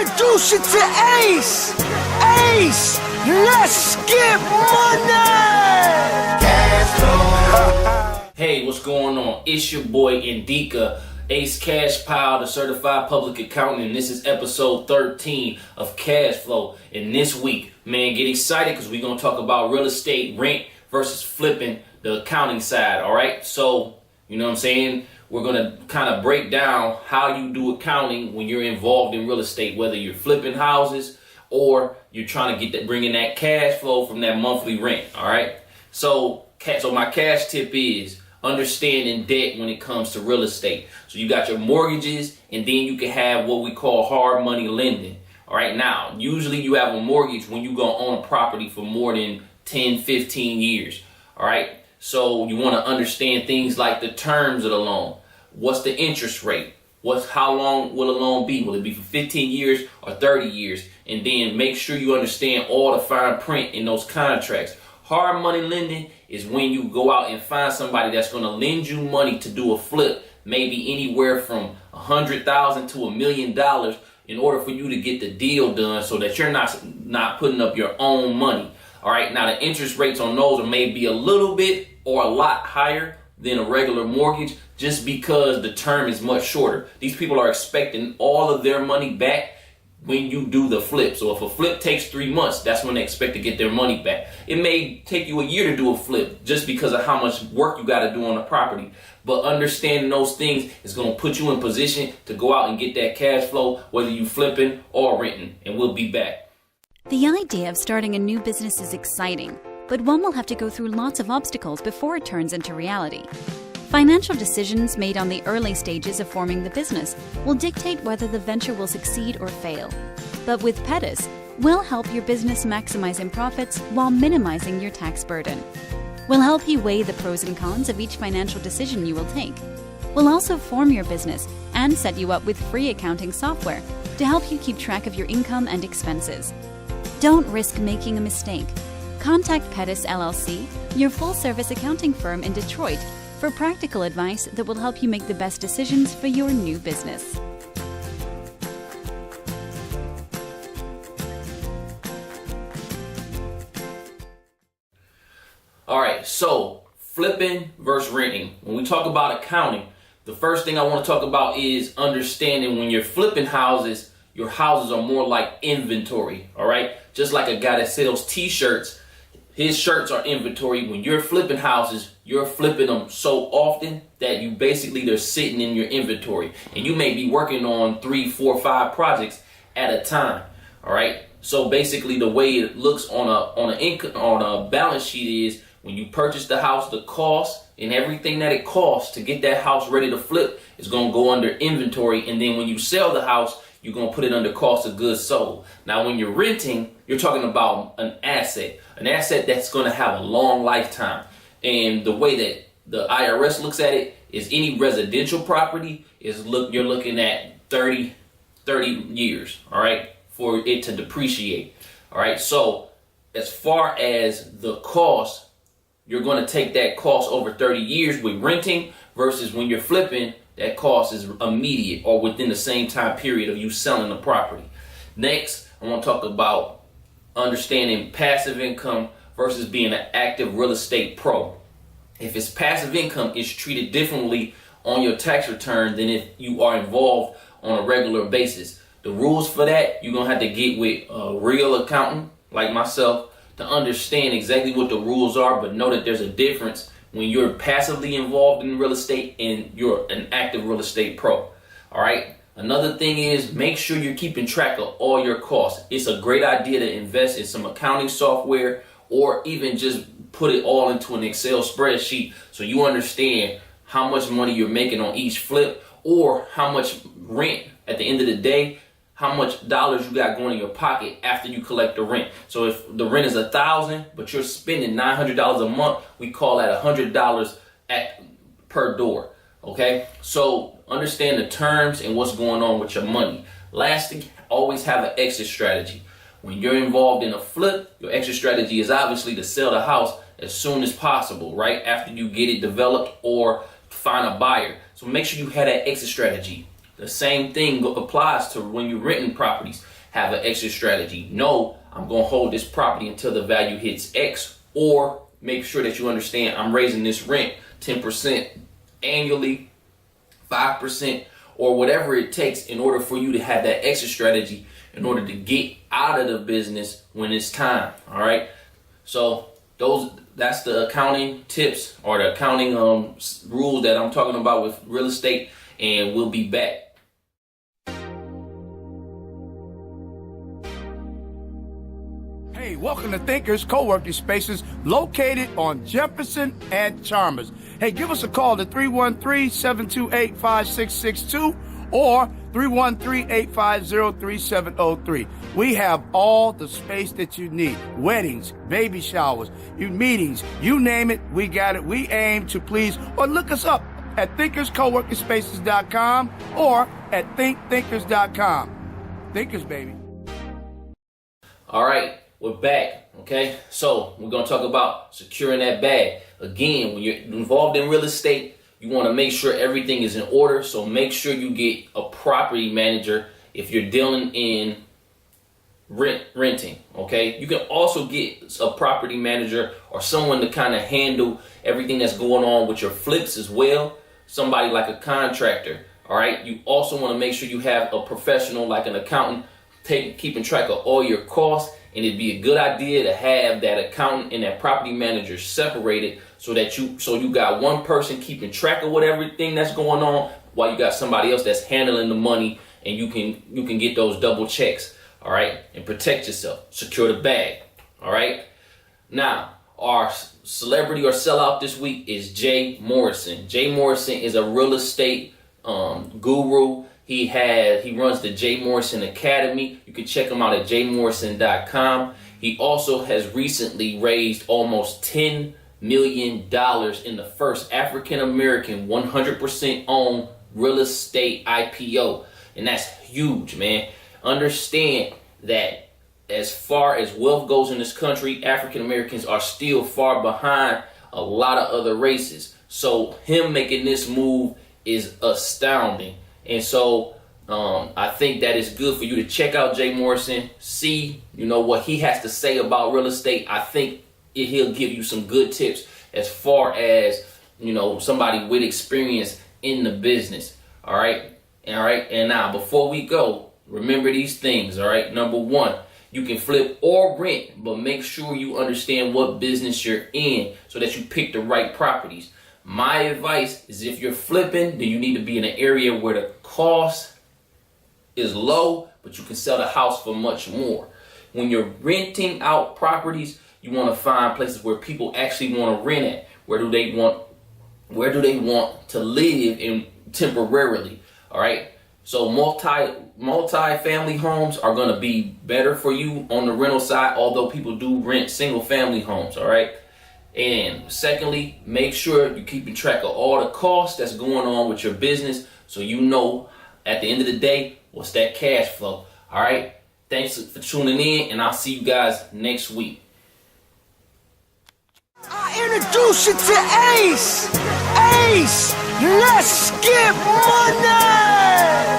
introduce you to Ace. Ace, let's get money. Cashflow. Hey, what's going on? It's your boy Andika, Ace Cash Powell, the certified public accountant, and this is episode 13 of Cashflow. And this week, man, get excited because we're going to talk about real estate, rent versus flipping, the accounting side, all right? So, you know what I'm saying? We're going to kind of break down how you do accounting when you're involved in real estate, whether you're flipping houses or you're trying to get that, bringing that cash flow from that monthly rent, all right? So my cash tip is understanding debt when it comes to real estate. So you got your mortgages, and then you can have what we call hard money lending. All right, now, usually you have a mortgage when you go own a property for more than 10, 15 years. All right, so you want to understand things like the terms of the loan. What's the interest rate? How long will a loan be? Will it be for 15 years or 30 years? And then make sure you understand all the fine print in those contracts. Hard money lending is when you go out and find somebody that's going to lend you money to do a flip, maybe anywhere from $100,000 to $1 million, in order for you to get the deal done so that you're not putting up your own money. All right, now the interest rates on those are maybe a little bit or a lot higher than a regular mortgage just because the term is much shorter. These people are expecting all of their money back when you do the flip. So if a flip takes 3 months, that's when they expect to get their money back. It may take you a year to do a flip just because of how much work you got to do on the property. But understanding those things is going to put you in position to go out and get that cash flow, whether you flipping or renting. And we'll be back. The idea of starting a new business is exciting, but one will have to go through lots of obstacles before it turns into reality. Financial decisions made on the early stages of forming the business will dictate whether the venture will succeed or fail. But with Pettis, we'll help your business maximize in profits while minimizing your tax burden. We'll help you weigh the pros and cons of each financial decision you will take. We'll also form your business and set you up with free accounting software to help you keep track of your income and expenses. Don't risk making a mistake. Contact Pettis LLC, your full-service accounting firm in Detroit, for practical advice that will help you make the best decisions for your new business. All right, so flipping versus renting. When we talk about accounting, the first thing I want to talk about is understanding when you're flipping houses, your houses are more like inventory, all right? Just like a guy that sells t-shirts, his shirts are inventory. When you're flipping houses, you're flipping them so often that they're sitting in your inventory. And you may be working on 3, 4, 5 projects at a time, all right? So basically the way it looks on a balance sheet is when you purchase the house, the cost and everything that it costs to get that house ready to flip is going to go under inventory. And then when you sell the house, you're going to put it under cost of goods sold. Now, when you're renting, you're talking about an asset that's going to have a long lifetime. And the way that the IRS looks at it is any residential property you're looking at 30 years, all right, for it to depreciate. All right, so as far as the cost, you're going to take that cost over 30 years with renting versus when you're flipping, that cost is immediate or within the same time period of you selling the property. Next, I want to talk about understanding passive income versus being an active real estate pro. If it's passive income, it's treated differently on your tax return than if you are involved on a regular basis. The rules for that, you're going to have to get with a real accountant like myself to understand exactly what the rules are, but know that there's a difference when you're passively involved in real estate and you're an active real estate pro. All right. Another thing is make sure you're keeping track of all your costs. It's a great idea to invest in some accounting software or even just put it all into an Excel spreadsheet so you understand how much money you're making on each flip or how much rent at the end of the day, how much dollars you got going in your pocket after you collect the rent. So if the rent is $1,000, but you're spending $900 a month, we call that $100 per door. Okay, so understand the terms and what's going on with your money. Lastly, always have an exit strategy. When you're involved in a flip, your exit strategy is obviously to sell the house as soon as possible, right after you get it developed or find a buyer. So make sure you have that exit strategy. The same thing applies to when you're renting properties. Have an exit strategy. No, I'm going to hold this property until the value hits X, or make sure that you understand I'm raising this rent 10% annually, 5%, or whatever it takes in order for you to have that exit strategy in order to get out of the business when it's time. All right. So that's the accounting tips or the accounting rules that I'm talking about with real estate, and we'll be back. Hey, welcome to Thinkers Co-working Spaces located on Jefferson and Chalmers. Hey, give us a call at 313-728-5662 or 313-850-3703. We have all the space that you need. Weddings, baby showers, meetings, you name it, we got it. We aim to please, or look us up at thinkerscoworkingspaces.com or at thinkthinkers.com. Thinkers, baby. All right. We're back, okay? So we're going to talk about securing that bag. Again, when you're involved in real estate, you want to make sure everything is in order. So make sure you get a property manager if you're dealing in renting, okay? You can also get a property manager or someone to kind of handle everything that's going on with your flips as well. Somebody like a contractor, all right? You also want to make sure you have a professional like an accountant keeping track of all your costs. And it'd be a good idea to have that accountant and that property manager separated so you got one person keeping track of everything that's going on while you got somebody else that's handling the money, and you can get those double checks, all right, and protect yourself. Secure the bag, all right. Now, our celebrity or sellout this week is Jay Morrison. Jay Morrison is a real estate guru. He runs the Jay Morrison Academy. You can check him out at jmorrison.com. He also has recently raised almost $10 million in the first African-American 100% owned real estate IPO. And that's huge, man. Understand that as far as wealth goes in this country, African-Americans are still far behind a lot of other races. So him making this move is astounding. And so I think that it's good for you to check out Jay Morrison, see, what he has to say about real estate. I think he'll give you some good tips as far as, somebody with experience in the business. All right. And now, before we go, remember these things. All right. Number one, you can flip or rent, but make sure you understand what business you're in so that you pick the right properties. My advice is if you're flipping, then you need to be in an area where the cost is low, but you can sell the house for much more. When you're renting out properties, you want to find places where people actually want to rent at. Where do they want to live in temporarily? All right. So multi-family homes are going to be better for you on the rental side, although people do rent single family homes. All right. And secondly, make sure you're keeping track of all the costs that's going on with your business so you know at the end of the day what's that cash flow. All right. Thanks for tuning in, and I'll see you guys next week. I introduce you to Ace. Ace, let's get money.